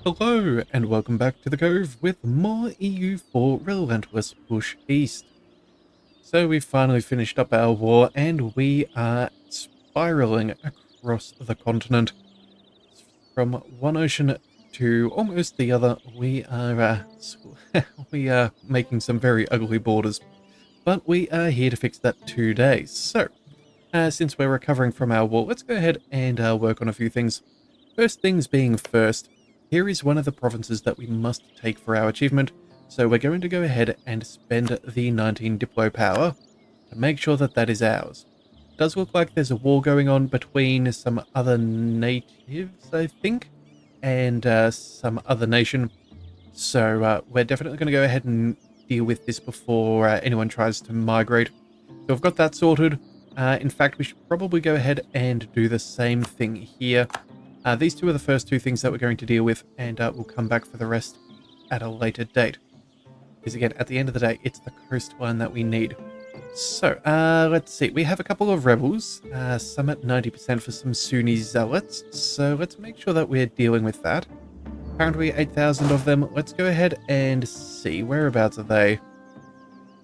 Hello, and welcome back to the Cove with more EU for Relentless Push East. So we've finally finished up our war, and we are spiraling across the continent. From one ocean to almost the other, we are we are making some very ugly borders. But we are here to fix that today. So, since we're recovering from our war, let's go ahead and work on a few things. First things being first, here is one of the provinces that we must take for our achievement, so we're going to go ahead and spend the 19 Diplo power to make sure that that is ours. It does look like there's a war going on between some other natives, I think, and some other nation, so we're definitely going to go ahead and deal with this before anyone tries to migrate. So we've got that sorted. In fact, we should probably go ahead and do the same thing here. These two are the first two things that we're going to deal with, and we'll come back for the rest at a later date. Because again, at the end of the day, it's the coastline that we need. So, let's see. We have a couple of rebels, some at 90% for some Sunni zealots, so let's make sure that we're dealing with that. Apparently 8,000 of them. Let's go ahead and see. Whereabouts are they?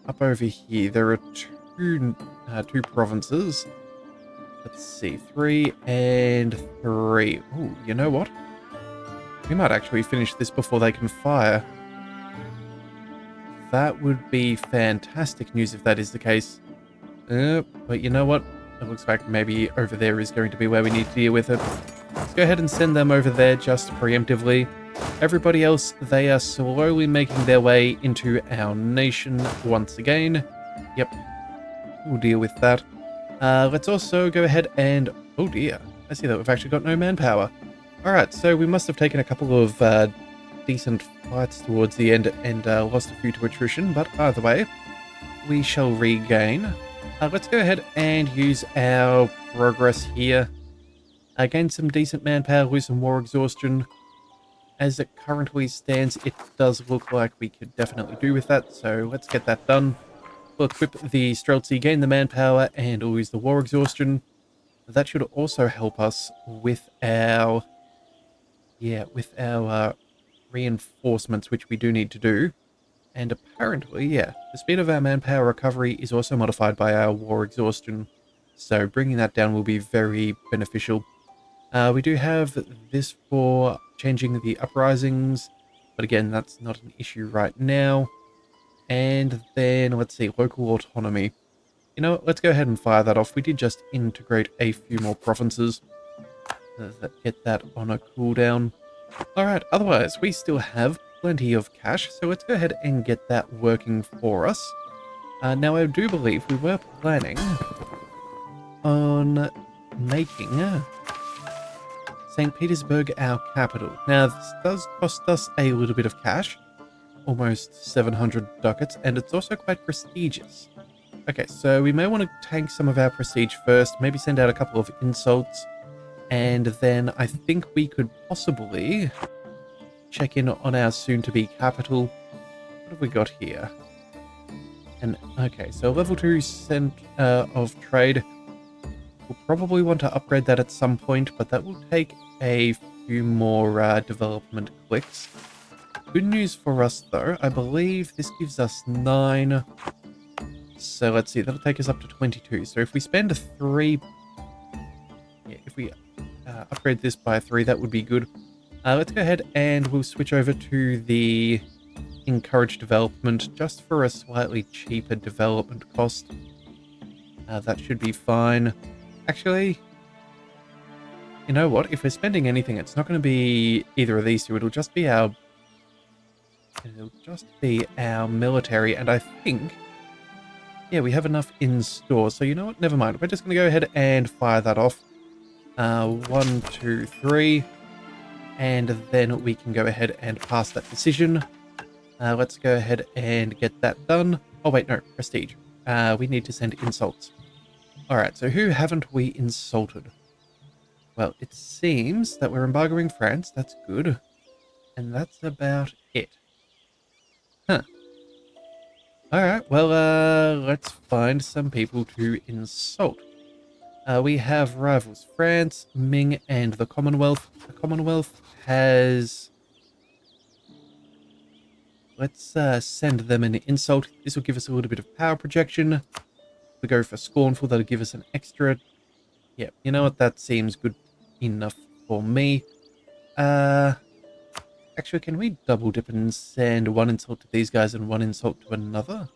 Up over here. There are two provinces. Let's see, 3 and 3. Oh, you know what? We might actually finish this before they can fire. That would be fantastic news if that is the case. But you know what? It looks like maybe over there is going to be where we need to deal with it. Let's go ahead and send them over there just preemptively. Everybody else, they are slowly making their way into our nation once again. Yep, we'll deal with that. Let's also go ahead and... Oh dear, I see that we've actually got no manpower. Alright, so we must have taken a couple of decent fights towards the end and lost a few to attrition, but either way, we shall regain. Let's go ahead and use our progress here. Gain some decent manpower, lose some war exhaustion. As it currently stands, it does look like we could definitely do with that, so let's get that done. We'll equip the Streltsy, gain the manpower, and lose the war exhaustion. That should also help us with our... reinforcements, which we do need to do. And apparently, the speed of our manpower recovery is also modified by our war exhaustion. So bringing that down will be very beneficial. We do have this for changing the uprisings, but again, that's not an issue right now. And then, let's see, local autonomy. You know what, let's go ahead and fire that off. We did just integrate a few more provinces. Get that on a cooldown. Alright, otherwise, we still have plenty of cash, so let's go ahead and get that working for us. Now, I do believe we were planning on making St. Petersburg our capital. Now, this does cost us a little bit of cash. Almost 700 ducats, and it's also quite prestigious. Okay, so we may want to tank some of our prestige first, maybe send out a couple of insults, and then I think we could possibly check in on our soon-to-be capital. What have we got here? And okay, so level 2 cent of trade. We'll probably want to upgrade that at some point, but that will take a few more development clicks. Good news for us, though. I believe this gives us 9. So let's see, that'll take us up to 22. So if we spend 3... Yeah, if we upgrade this by 3, that would be good. Let's go ahead and we'll switch over to the encourage development just for a slightly cheaper development cost. That should be fine. Actually, you know what? If we're spending anything, it's not going to be either of these two. It'll just be our military, and I think, yeah, we have enough in store. So you know what? Never mind. We're just going to go ahead and fire that off. 1, 2, 3. And then we can go ahead and pass that decision. Let's go ahead and get that done. Oh, wait, no. Prestige. We need to send insults. Alright, so who haven't we insulted? Well, it seems that we're embargoing France. That's good. And that's about it. Huh. Alright, well, let's find some people to insult. We have rivals France, Ming, and the Commonwealth. The Commonwealth has let's send them an insult. This will give us a little bit of power projection. We go for scornful, that'll give us an extra. Yeah, you know what? That seems good enough for me. Actually, can we double dip and send one insult to these guys and one insult to another?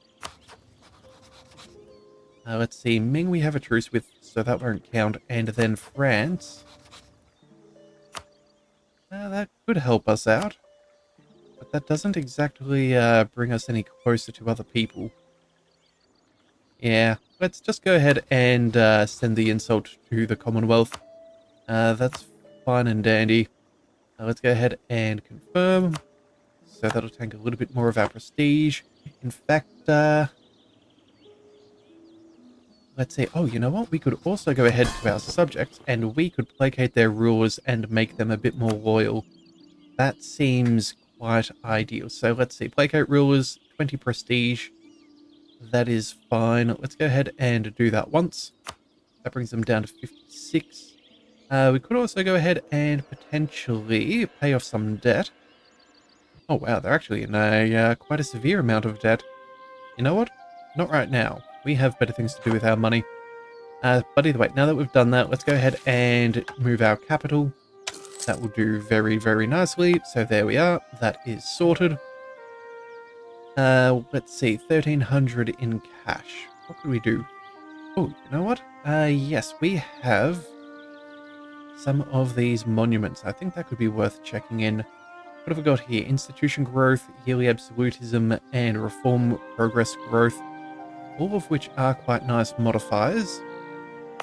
Let's see. Ming we have a truce with, so that won't count. And then France. That could help us out. But that doesn't exactly bring us any closer to other people. Yeah, let's just go ahead and send the insult to the Commonwealth. That's fine and dandy. Let's go ahead and confirm. So that'll take a little bit more of our prestige. In fact, let's see. Oh, you know what? We could also go ahead to our subjects and we could placate their rulers and make them a bit more loyal. That seems quite ideal. So let's see. Placate rulers, 20 prestige. That is fine. Let's go ahead and do that once. That brings them down to 56. We could also go ahead and potentially pay off some debt. Oh wow, they're actually in a quite a severe amount of debt. You know what? Not right now. We have better things to do with our money. But either way, now that we've done that, let's go ahead and move our capital. That will do very, very nicely. So there we are. That is sorted. Let's see, 1,300 in cash. What could we do? Oh, you know what? Yes, we have some of these monuments. I think that could be worth checking in. What have we got here? Institution growth, yearly absolutism, and reform progress growth. All of which are quite nice modifiers.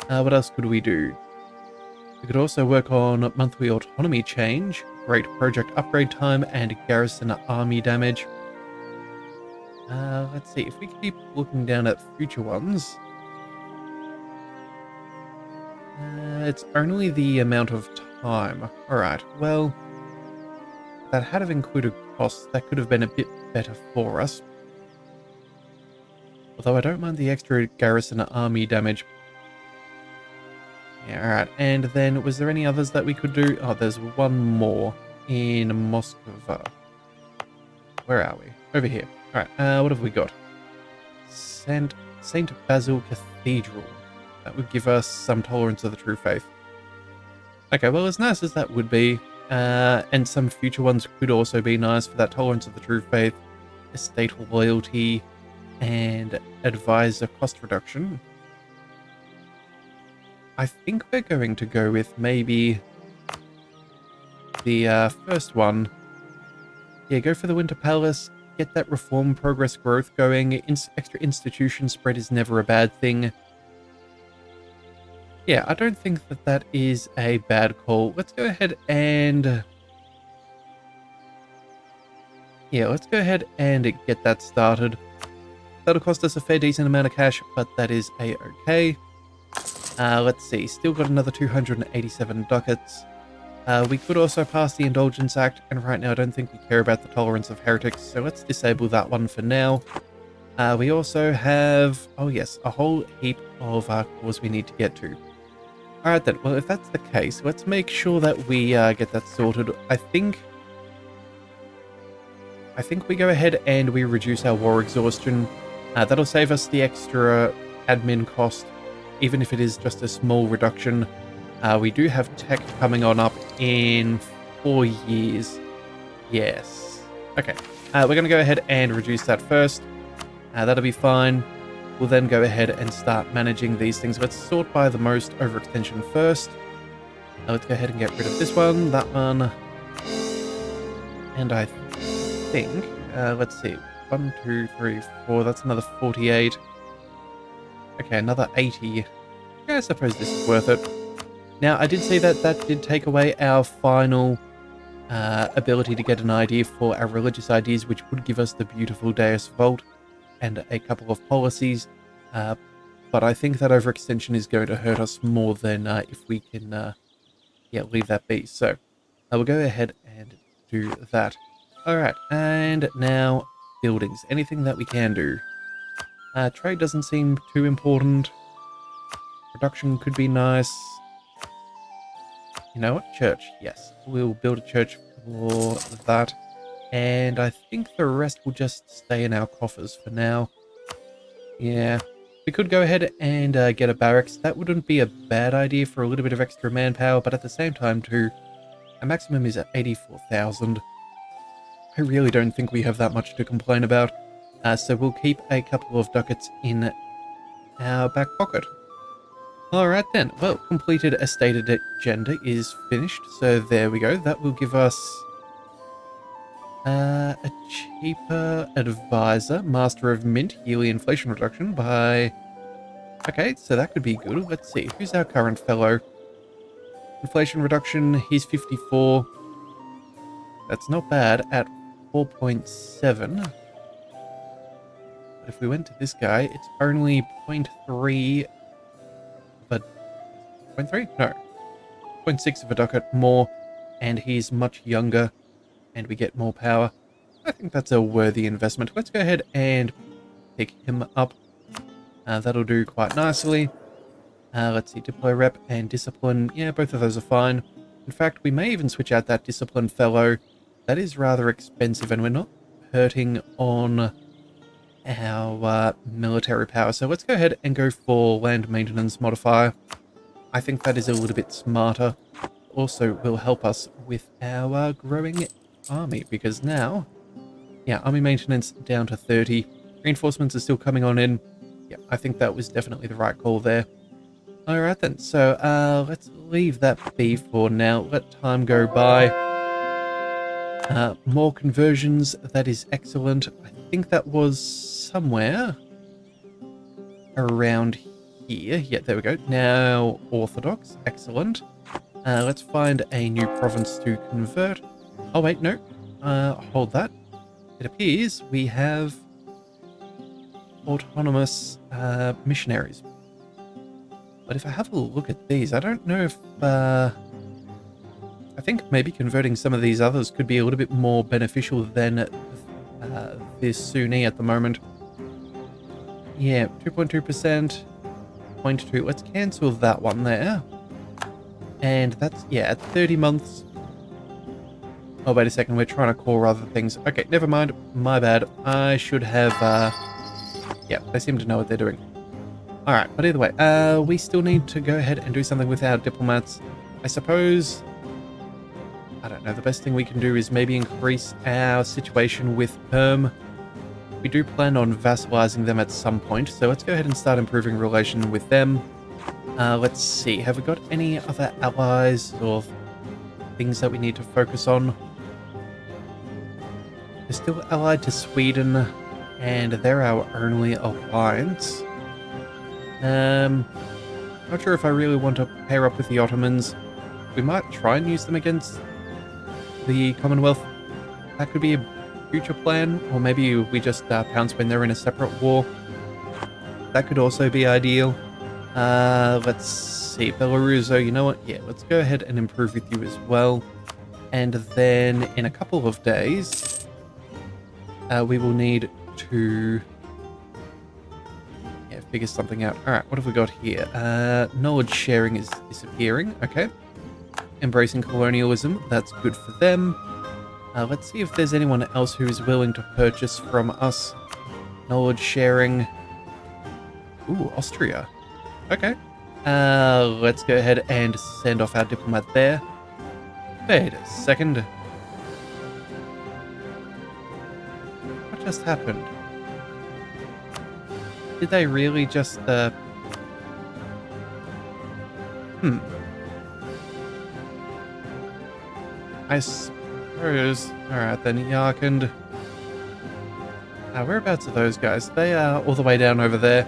What else could we do? We could also work on monthly autonomy change, great project upgrade time, and garrison army damage. Let's see, if we keep looking down at future ones, it's only the amount of time. Alright, well, that had have included costs, that could have been a bit better for us. Although I don't mind the extra garrison army damage. Yeah, alright, and then was there any others that we could do? Oh, there's one more in Moscow. Where are we? Over here. Alright, what have we got? Saint Basil Cathedral. That would give us some tolerance of the true faith. Okay, well, as nice as that would be, and some future ones could also be nice for that tolerance of the true faith, estate loyalty, and advisor cost reduction. I think we're going to go with maybe the first one. Yeah, go for the Winter Palace. Get that reform progress growth going. Extra institution spread is never a bad thing. Yeah, I don't think that that is a bad call. Let's go ahead and... yeah, let's go ahead and get that started. That'll cost us a fair decent amount of cash, but that is a-okay. Let's see, still got another 287 ducats. We could also pass the Indulgence Act, and right now I don't think we care about the tolerance of heretics, so let's disable that one for now. We also have, oh yes, a whole heap of cores we need to get to. Alright then, well if that's the case, let's make sure that we get that sorted. I think we go ahead and we reduce our war exhaustion. That'll save us the extra admin cost, even if it is just a small reduction. We do have tech coming on up in 4 years. Yes. Okay. We're going to go ahead and reduce that first. That'll be fine. We'll then go ahead and start managing these things. Let's sort by the most overextension first. Let's go ahead and get rid of this one, that one. And I think, let's see, 1, 2, 3, 4, that's another 48. Okay, another 80. Yeah, I suppose this is worth it. Now, I did say that that did take away our final ability to get an idea for our religious ideas, which would give us the beautiful Deus Vult and a couple of policies. But I think that overextension is going to hurt us more than if we can leave that be. So we'll go ahead and do that. Alright, and now buildings. Anything that we can do. Trade doesn't seem too important. Production could be nice. You know what? Church. Yes. We'll build a church for that. And I think the rest will just stay in our coffers for now. Yeah. We could go ahead and get a barracks. That wouldn't be a bad idea for a little bit of extra manpower, but at the same time too, our maximum is at 84,000. I really don't think we have that much to complain about. So we'll keep a couple of ducats in our back pocket. Alright then, well, completed estate agenda is finished, so there we go. That will give us a cheaper advisor, master of mint, yearly inflation reduction by... Okay, so that could be good. Let's see, who's our current fellow? Inflation reduction, he's 54. That's not bad at 4.7. But if we went to this guy, it's only 0.3... But 0.3? No. 0.6 of a ducat more, and he's much younger, and we get more power. I think that's a worthy investment. Let's go ahead and pick him up. That'll do quite nicely. Let's see, Diplo Rep and Discipline. Yeah, both of those are fine. In fact, we may even switch out that Discipline fellow. That is rather expensive, and we're not hurting on our military power. So let's go ahead and go for Land Maintenance Modifier. I think that is a little bit smarter. Also will help us with our growing army, because now, yeah, army maintenance down to 30. Reinforcements are still coming on in. Yeah, I think that was definitely the right call there. Alright then, so let's leave that be for now. Let time go by. More conversions, that is excellent. I think that was somewhere around here. Yeah, there we go. Now Orthodox, excellent. Let's find a new province to convert. Oh wait, no. Hold that. It appears we have autonomous missionaries. But if I have a look at these, I don't know if... I think maybe converting some of these others could be a little bit more beneficial than this Sunni at the moment. Yeah, 2.2%, 0.2. Let's cancel that one there. And that's, yeah, at 30 months. Oh, wait a second. We're trying to call other things. Okay, never mind. My bad. I should have... yeah, they seem to know what they're doing. Alright, but either way, we still need to go ahead and do something with our diplomats. I suppose... I don't know, the best thing we can do is maybe increase our situation with Perm. We do plan on vassalizing them at some point, so let's go ahead and start improving relation with them. Let's see, have we got any other allies or things that we need to focus on? They're still allied to Sweden, and they're our only alliance. Not sure if I really want to pair up with the Ottomans. We might try and use them against the Commonwealth. That could be a future plan, or maybe we just pounce when they're in a separate war. That could also be ideal. Let's see, Belarus, you know what? Yeah, let's go ahead and improve with you as well. And then in a couple of days, we will need to figure something out. Alright, what have we got here? Knowledge sharing is disappearing. Okay. Embracing colonialism. That's good for them. Let's see if there's anyone else who is willing to purchase from us. Knowledge sharing. Ooh, Austria. Okay. Let's go ahead and send off our diplomat there. Wait a second. What just happened? Did they really just, I suppose... Alright then, Yarkand. Whereabouts are those guys? They are all the way down over there.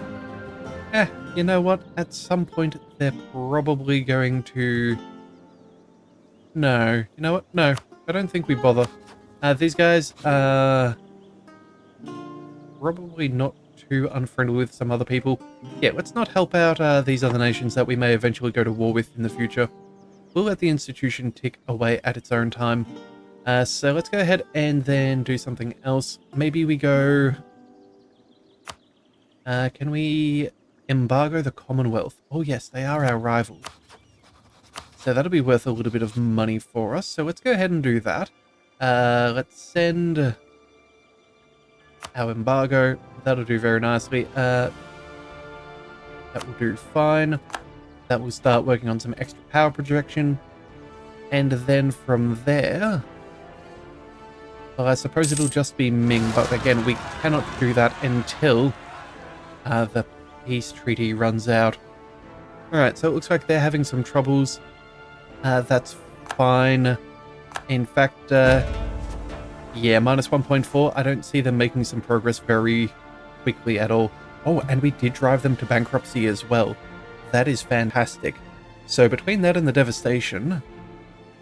You know what? At some point, they're probably going to... No. You know what? No. I don't think we bother. These guys are... probably not too unfriendly with some other people. Yeah, let's not help out these other nations that we may eventually go to war with in the future. We'll let the institution tick away at its own time. So let's go ahead and then do something else. Maybe we go... can we embargo the Commonwealth? Oh yes, they are our rivals. So that'll be worth a little bit of money for us. So let's go ahead and do that. Let's send our embargo. That'll do very nicely. That will do fine. That will start working on some extra power projection. And then from there, well, I suppose it'll just be Ming, but again, we cannot do that until the peace treaty runs out. Alright, so it looks like they're having some troubles. That's fine. In fact, yeah, minus 1.4. I don't see them making some progress very quickly at all. Oh, and we did drive them to bankruptcy as well. That is fantastic. So between that and the devastation,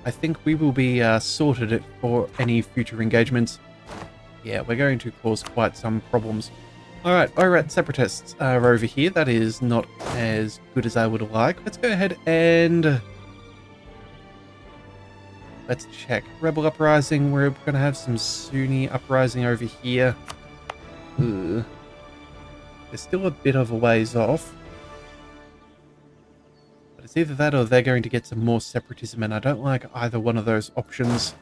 I think we will be sorted for any future engagements. Yeah, we're going to cause quite some problems. Alright, separatists are over here. That is not as good as I would like. Let's go ahead and let's check. Rebel uprising. We're going to have some Sunni uprising over here. Ugh. They're still a bit of a ways off. But it's either that or they're going to get some more separatism, and I don't like either one of those options.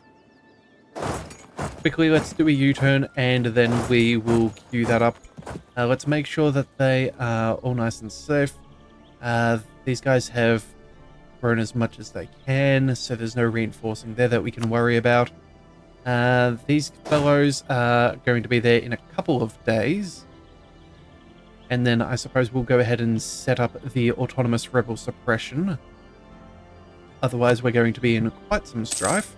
Quickly, let's do a U-turn, and then we will queue that up. Let's make sure that they are all nice and safe. These guys have grown as much as they can, so there's no reinforcing there that we can worry about. These fellows are going to be there in a couple of days. And then I suppose we'll go ahead and set up the autonomous rebel suppression. Otherwise, we're going to be in quite some strife.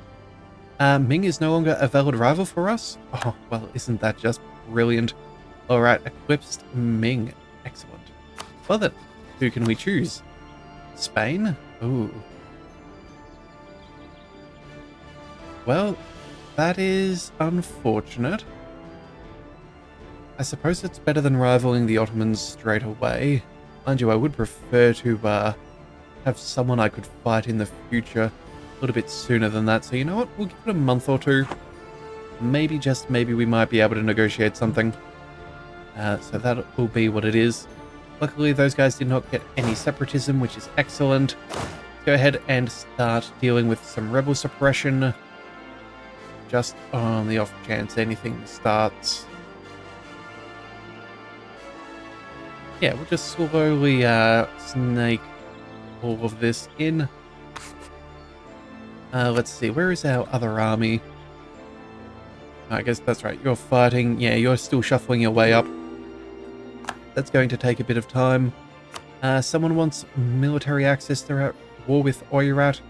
Ming is no longer a valid rival for us. Oh, well, isn't that just brilliant? Alright, eclipsed Ming. Excellent. Well then, who can we choose? Spain? Ooh. Well, that is unfortunate. I suppose it's better than rivaling the Ottomans straight away. Mind you, I would prefer to have someone I could fight in the future a little bit sooner than that. So you know what? We'll give it a month or two. Maybe, just maybe, we might be able to negotiate something. So that will be what it is. Luckily, those guys did not get any separatism, which is excellent. Let's go ahead and start dealing with some rebel suppression. Just on the off chance anything starts. Yeah, we'll just slowly snake all of this in. Let's see, where is our other army? I guess that's right, you're fighting. Yeah, you're still shuffling your way up. That's going to take a bit of time. Someone wants military access. They're at war with Oirat.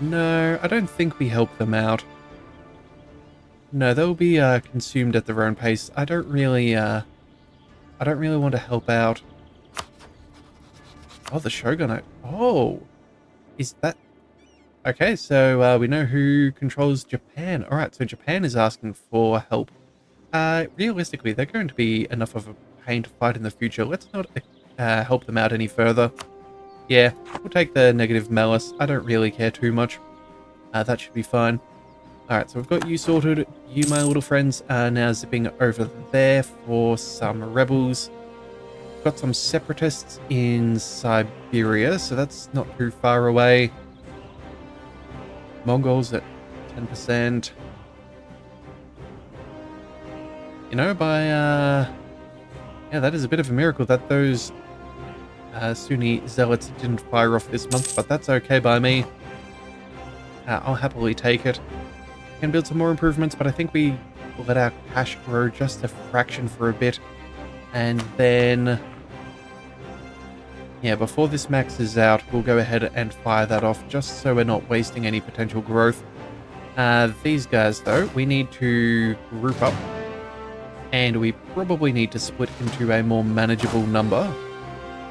No, I don't think we help them out. No, they'll be consumed at their own pace. I don't really want to help out. Oh, the Shogunate. Oh, is that... Okay, so we know who controls Japan. Alright, so Japan is asking for help. Realistically, they're going to be enough of a pain to fight in the future. Let's not help them out any further. Yeah, we'll take the negative malice. I don't really care too much. That should be fine. Alright, so we've got you sorted. You, my little friends, are now zipping over there for some rebels. We've got some separatists in Siberia, so that's not too far away. Mongols at 10%. You know, by... yeah, that is a bit of a miracle that those Sunni zealots didn't fire off this month, but that's okay by me. I'll happily take it. Can build some more improvements, but I think we will let our cash grow just a fraction for a bit. And then... yeah, before this maxes out, we'll go ahead and fire that off, just so we're not wasting any potential growth. These guys, though, we need to group up. And we probably need to split into a more manageable number.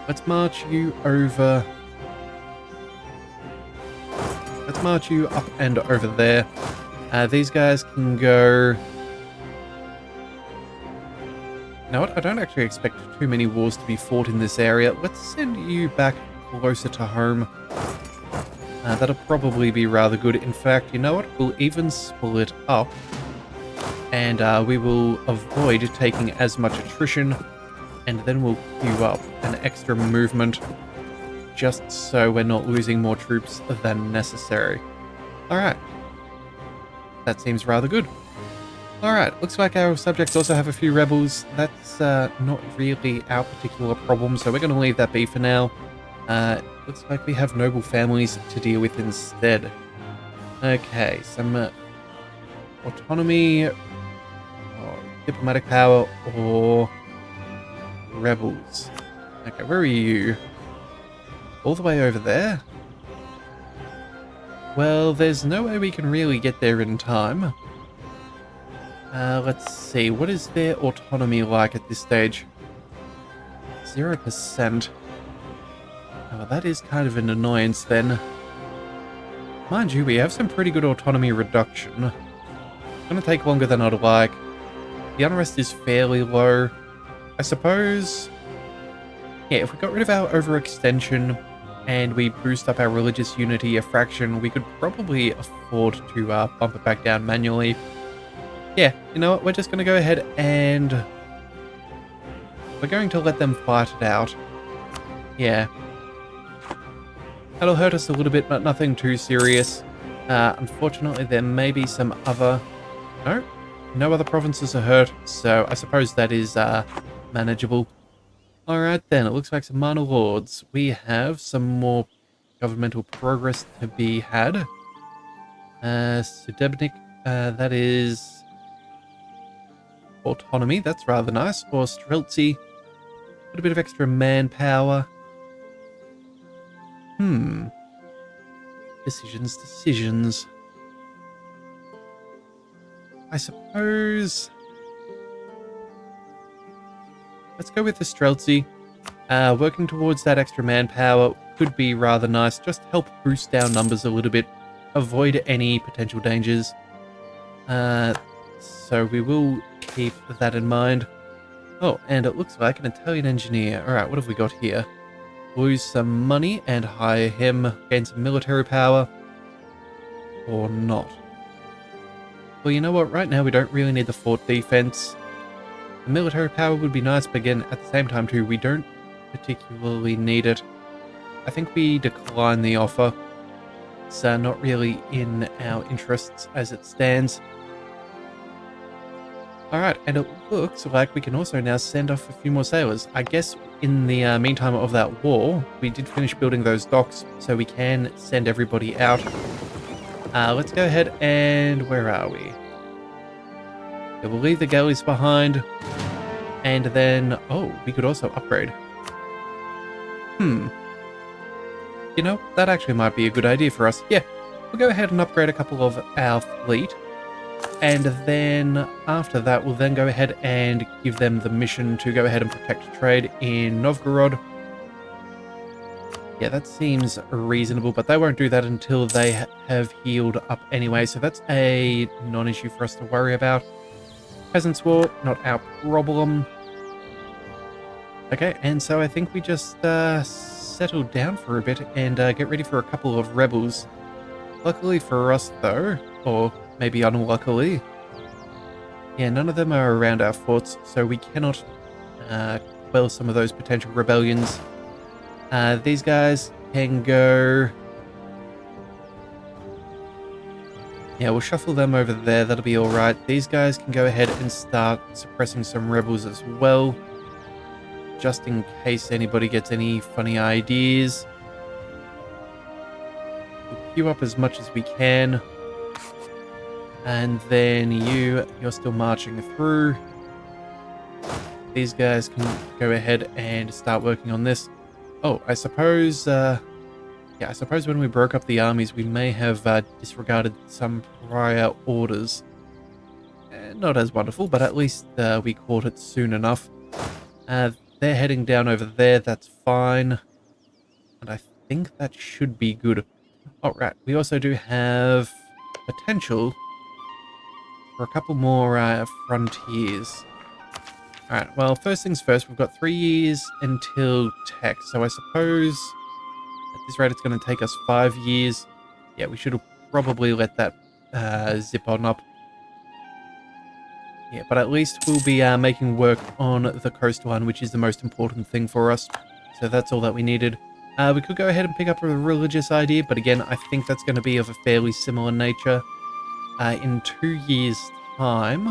Let's march you over... let's march you up and over there. These guys can go... you know what? I don't actually expect too many wars to be fought in this area. Let's send you back closer to home. That'll probably be rather good. In fact, you know what? We'll even split up. And we will avoid taking as much attrition. And then we'll queue up an extra movement just so we're not losing more troops than necessary. Alright. That seems rather good. Alright, looks like our subjects also have a few rebels. That's not really our particular problem, so we're going to leave that be for now. Looks like we have noble families to deal with instead. Okay, some autonomy, or diplomatic power, or rebels. Okay, where are you? All the way over there? Well, there's no way we can really get there in time. Let's see, what is their autonomy like at this stage? 0%. Oh, that is kind of an annoyance then. Mind you, we have some pretty good autonomy reduction. It's gonna take longer than I'd like. The unrest is fairly low. I suppose... yeah, if we got rid of our overextension and we boost up our religious unity a fraction, we could probably afford to bump it back down manually. Yeah, you know what, we're just going to go ahead and we're going to let them fight it out. Yeah. That'll hurt us a little bit, but nothing too serious. Unfortunately, there may be some other... no other provinces are hurt, so I suppose that is manageable. Alright then, it looks like some minor lords. We have some more governmental progress to be had. Sudebnik, that is... autonomy, that's rather nice. Or Streltsy, put a bit of extra manpower. Decisions. I suppose... let's go with the Streltsy. Working towards that extra manpower could be rather nice. Just help boost our numbers a little bit. Avoid any potential dangers. So we will keep that in mind. Oh, and it looks like an Italian engineer. Alright, what have we got here? Lose some money and hire him. Gain some military power. Or not. Well, you know what? Right now we don't really need the fort defense. The military power would be nice, but again, at the same time too, we don't particularly need it. I think we decline the offer. It's not really in our interests as it stands. Alright, and it looks like we can also now send off a few more sailors. I guess in the meantime of that war, we did finish building those docks, so we can send everybody out. Let's go ahead and... where are we? Yeah, we'll leave the galleys behind. And then... oh, we could also upgrade. You know, that actually might be a good idea for us. Yeah, we'll go ahead and upgrade a couple of our fleet. And then after that, we'll then go ahead and give them the mission to go ahead and protect trade in Novgorod. Yeah, that seems reasonable, but they won't do that until they have healed up anyway, so that's a non-issue for us to worry about. Peasants' War, not our problem. Okay, and so I think we just settle down for a bit and get ready for a couple of rebels. Luckily for us, though, or maybe unluckily, yeah, none of them are around our forts, so we cannot quell some of those potential rebellions. These guys can go... yeah, we'll shuffle them over there, that'll be alright. These guys can go ahead and start suppressing some rebels as well, just in case anybody gets any funny ideas. We'll queue up as much as we can. And then you're still marching through. These guys can go ahead and start working on this. Oh, I suppose, yeah, I suppose when we broke up the armies, we may have disregarded some prior orders. Not as wonderful, but at least we caught it soon enough. They're heading down over there, that's fine. And I think that should be good. Oh, right, we also do have potential for a couple more frontiers. Alright, well, first things first, we've got 3 years until tech, so I suppose at this rate it's going to take us 5 years. Yeah, we should probably let that zip on up. Yeah, but at least we'll be making work on the coastline, which is the most important thing for us. So that's all that we needed. We could go ahead and pick up a religious idea, but again, I think that's going to be of a fairly similar nature. In 2 years' time...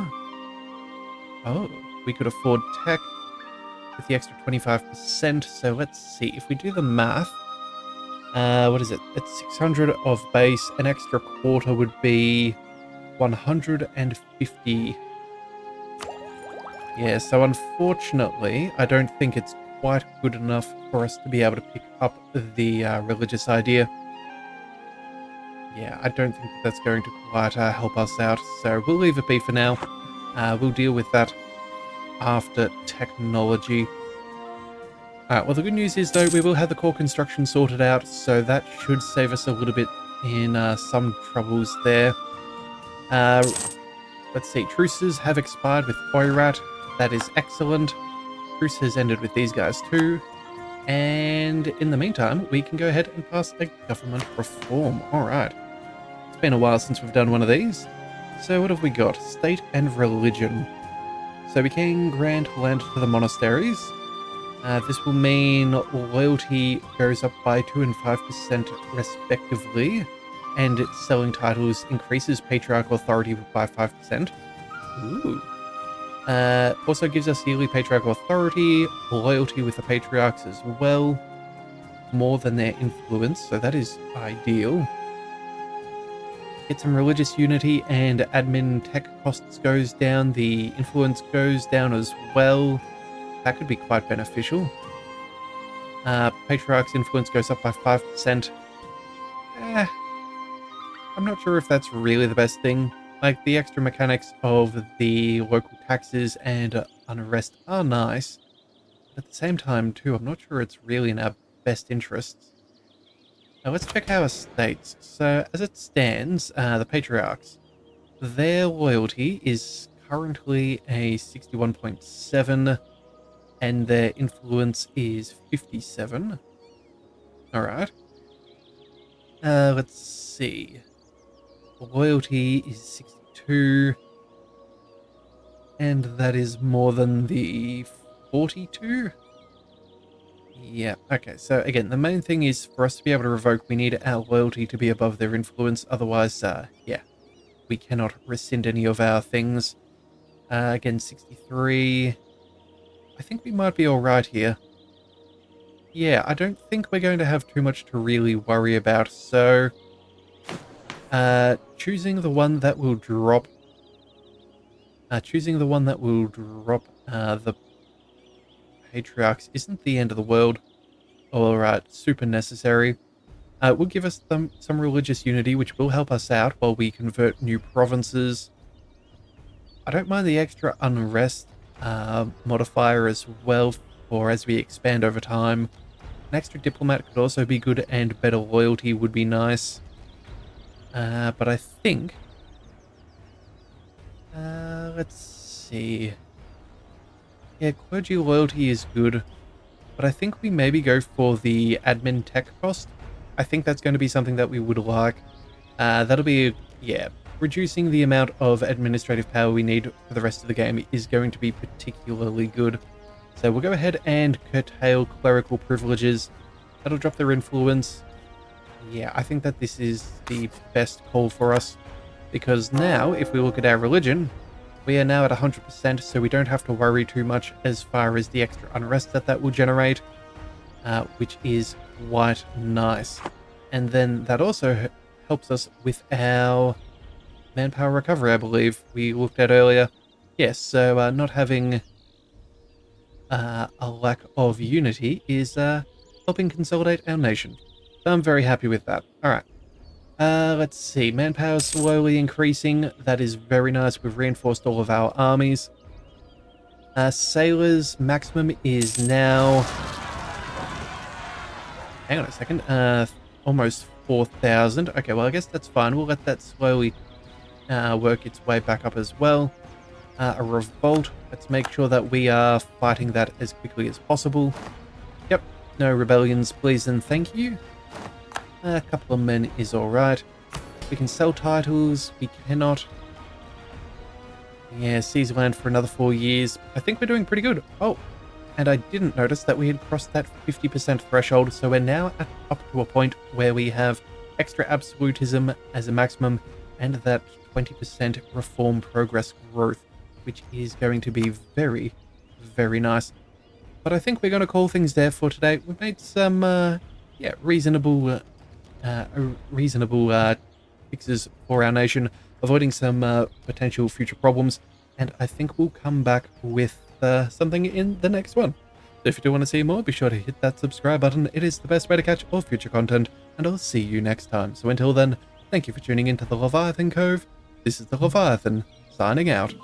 Oh, we could afford tech with the extra 25%, so let's see. If we do the math... what is it? It's 600 of base. An extra quarter would be 150. Yeah, so unfortunately, I don't think it's quite good enough for us to be able to pick up the religious idea. Yeah, I don't think that's going to quite help us out, so we'll leave it be for now. We'll deal with that after technology. Alright, well the good news is though, we will have the core construction sorted out, so that should save us a little bit in some troubles there. Let's see, truces have expired with Oirat. That is excellent. Truce has ended with these guys too. And in the meantime, we can go ahead and pass a government reform. Alright. It's been a while since we've done one of these. So what have we got? State and religion. So we can grant land to the monasteries. This will mean loyalty goes up by 2 and 5% respectively. And its selling titles increases patriarchal authority by 5%. Ooh. Also gives us yearly patriarchal authority, loyalty with the patriarchs as well, more than their influence, so that is ideal. Get some religious unity and admin tech costs goes down, the influence goes down as well. That could be quite beneficial. Patriarch's influence goes up by 5%. I'm not sure if that's really the best thing. Like, the extra mechanics of the local taxes and unrest are nice. But at the same time, too, I'm not sure it's really in our best interests. Now, let's check our estates. So, as it stands, the Patriarchs, their loyalty is currently a 61.7, and their influence is 57. Alright. Let's see. Loyalty is 62, and that is more than the 42? Yeah, okay, so again, the main thing is for us to be able to revoke, we need our loyalty to be above their influence, otherwise, yeah, we cannot rescind any of our things. Again, 63, I think we might be alright here. Yeah, I don't think we're going to have too much to really worry about, so... choosing the one that will drop the Patriarchs isn't the end of the world. Alright, super necessary. Will give us some religious unity, which will help us out while we convert new provinces. I don't mind the extra unrest modifier as well, for as we expand over time. An extra diplomat could also be good, and better loyalty would be nice. But I think... let's see... Yeah, clergy loyalty is good, but I think we maybe go for the admin tech cost. I think that's going to be something that we would like. That'll be, yeah, reducing the amount of administrative power we need for the rest of the game is going to be particularly good. So we'll go ahead and curtail clerical privileges. That'll drop their influence. Yeah, I think that this is the best call for us, because now, if we look at our religion, we are now at 100%, so we don't have to worry too much as far as the extra unrest that will generate, which is quite nice. And then that also helps us with our manpower recovery, I believe we looked at earlier. Yes, so not having a lack of unity is helping consolidate our nation. So I'm very happy with that. Alright. Let's see. Manpower slowly increasing. That is very nice. We've reinforced all of our armies. Sailors maximum is now... Hang on a second. Almost 4,000. Okay, well, I guess that's fine. We'll let that slowly work its way back up as well. A revolt. Let's make sure that we are fighting that as quickly as possible. Yep. No rebellions, please and thank you. A couple of men is alright. We can sell titles. We cannot. Yeah, seize land for another 4 years. I think we're doing pretty good. Oh, and I didn't notice that we had crossed that 50% threshold, so we're now up to a point where we have extra absolutism as a maximum and that 20% reform progress growth, which is going to be very, very nice. But I think we're going to call things there for today. We've made some, reasonable fixes for our nation, avoiding some potential future problems, and I think we'll come back with something in the next one. So if you do want to see more, be sure to hit that subscribe button. It is the best way to catch all future content, and I'll see you next time. So until then, thank you for tuning into the Leviathan Cove. This is the Leviathan, signing out.